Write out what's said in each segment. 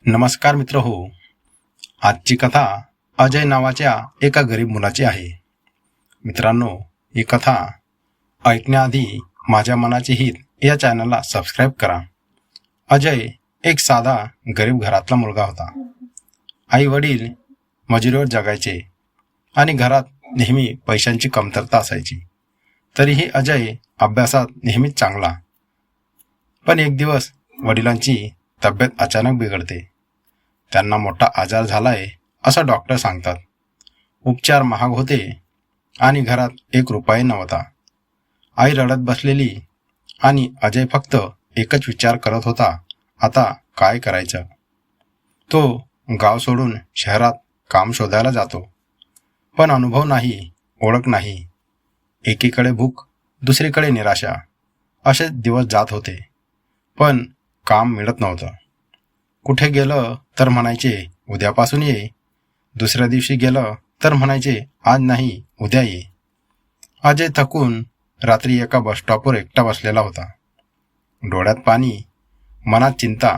नमस्कार मित्र हो. आजची कथा अजय नावाच्या एका गरीब मुलाची आहे. मित्रांनो, ही कथा ऐकण्याआधी माझ्या मनाचे हित या चॅनलला सबस्क्राईब करा. अजय एक साधा गरीब घरातला मुलगा होता. आई वडील मजुरीवर जगायचे आणि घरात नेहमी पैशांची कमतरता असायची. तरीही अजय अभ्यासात नेहमीच चांगला. पण एक दिवस वडिलांची तब्येत अचानक बिघडते. त्यांना मोठा आजार झालाय असं डॉक्टर सांगतात. उपचार महाग होते आणि घरात एक रुपया नव्हता. आई रडत बसलेली आणि अजय फक्त एकच विचार करत होता, आता काय करायचं. तो गाव सोडून शहरात काम शोधायला जातो. पण अनुभव नाही, ओळख नाही. एकीकडे भूक, दुसरीकडे निराशा, असे दिवस जात होते. पण काम मिळत नव्हतं. कुठे गेलं तर म्हणायचे उद्यापासून ये. दुसऱ्या दिवशी गेलं तर म्हणायचे आज नाही उद्या ये. अजय थकून रात्री एका बसस्टॉपवर एकटा बसलेला होता. डोळ्यात पाणी, मनात चिंता.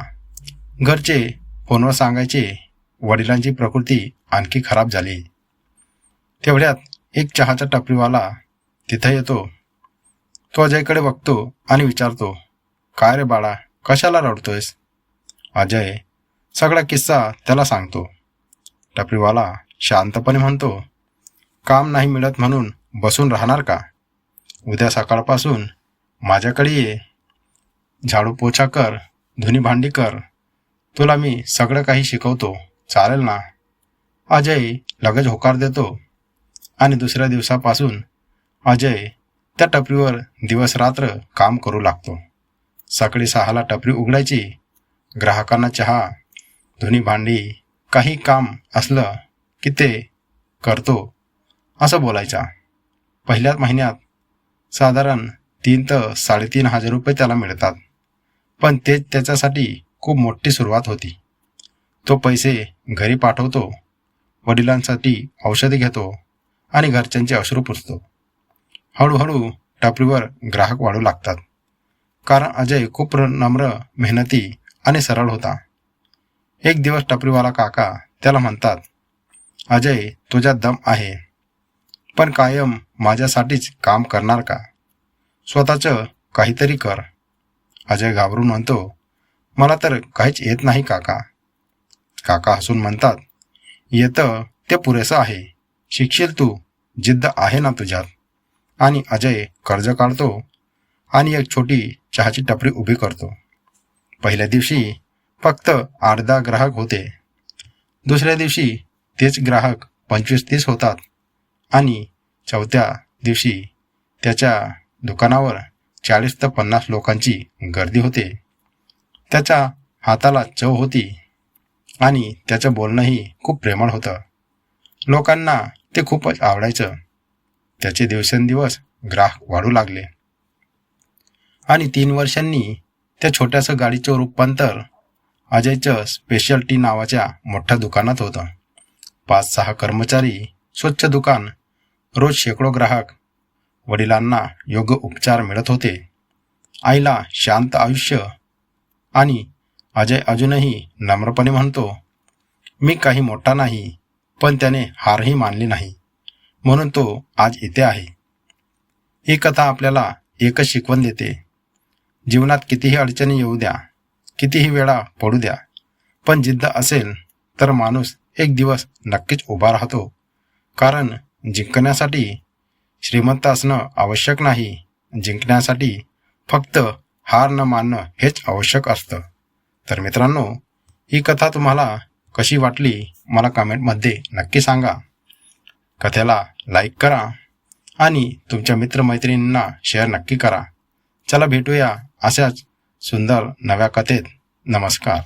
घरचे फोनवर सांगायचे वडिलांची प्रकृती आणखी खराब झाली. तेवढ्यात एक चहाचा टपरीवाला तिथे येतो. तो अजयकडे बघतो आणि विचारतो, काय रे बाळा, कशाला रडतोयस. अजय सगळा किस्सा त्याला सांगतो. टपरीवाला शांतपणे म्हणतो, काम नाही मिळत म्हणून बसून राहणार का. उद्या सकाळपासून माझ्याकडे ये. झाडू पोछा कर, धुणी भांडी कर. तुला मी सगळं काही शिकवतो, चालेल ना. अजय लगेच होकार देतो आणि दुसऱ्या दिवसापासून अजय त्या टपरीवर दिवस रात्र काम करू लागतो. सकाळी 6ला टपरी उघडायची. ग्राहकांना चहा, धुणी भांडी, काही काम असलं की ते करतो असं बोलायचा. पहिल्याच महिन्यात साधारण 3 ते 3,500 रुपये त्याला मिळतात. पण तेच त्याच्यासाठी खूप मोठी सुरुवात होती. तो पैसे घरी पाठवतो, वडिलांसाठी औषधे घेतो आणि घरच्यांचे अश्रू पुसतो. हळूहळू टपरीवर ग्राहक वाढू लागतात. कारण अजय खूप नम्र, मेहनती आणि सरळ होता. एक दिवस टपरीवाला काका त्याला म्हणतात, अजय तुझ्यात दम आहे, पण कायम माझ्यासाठीच काम करणार का. स्वतःचं काहीतरी कर. अजय घाबरून म्हणतो, मला तर काहीच येत नाही काका. काका हसून म्हणतात, येतं ते पुरेसं आहे. शिकशील तू, जिद्द आहे ना तुझ्यात. आणि अजय कर्ज काढतो आणि एक छोटी चहाची टपरी उभी करतो. पहिल्या दिवशी फक्त 8-10 ग्राहक होते. दुसऱ्या दिवशी तेच ग्राहक 25-30 होतात आणि चौथ्या दिवशी त्याच्या दुकानावर 40 ते 50 लोकांची गर्दी होते. त्याच्या हाताला चव होती आणि त्याचं बोलणंही खूप प्रेमळ होतं. लोकांना ते खूपच आवडायचं. त्याचे दिवसेंदिवस ग्राहक वाढू लागले आणि 3 वर्षांनी त्या छोट्याशा गाडीचं रूपांतर अजयचं स्पेशल टी नावाच्या मोठ्या दुकानात होतं. 5-6 कर्मचारी, स्वच्छ दुकान, रोज शेकडो ग्राहक. वडिलांना योग्य उपचार मिळत होते. आईला शांत आयुष्य. आणि अजय अजूनही नम्रपणे म्हणतो, मी काही मोठा नाही. पण त्याने हारही मानली नाही, म्हणून तो आज इथे आहे. ही कथा आपल्याला एकच शिकवण देते. जीवनात कितीही अडचणी येऊ द्या, कितीही वेळा पडू द्या, पण जिद्द असेल तर माणूस एक दिवस नक्कीच उभा राहतो. कारण जिंकण्यासाठी श्रीमंत असणं आवश्यक नाही. जिंकण्यासाठी फक्त हार न मानणं हेच आवश्यक असतं. तर मित्रांनो, ही कथा तुम्हाला कशी वाटली मला कमेंटमध्ये नक्की सांगा. कथेला लाईक करा आणि तुमच्या मित्रमैत्रिणींना शेअर नक्की करा. चला भेटूया अशाच सुंदर नव्या कथेत. नमस्कार.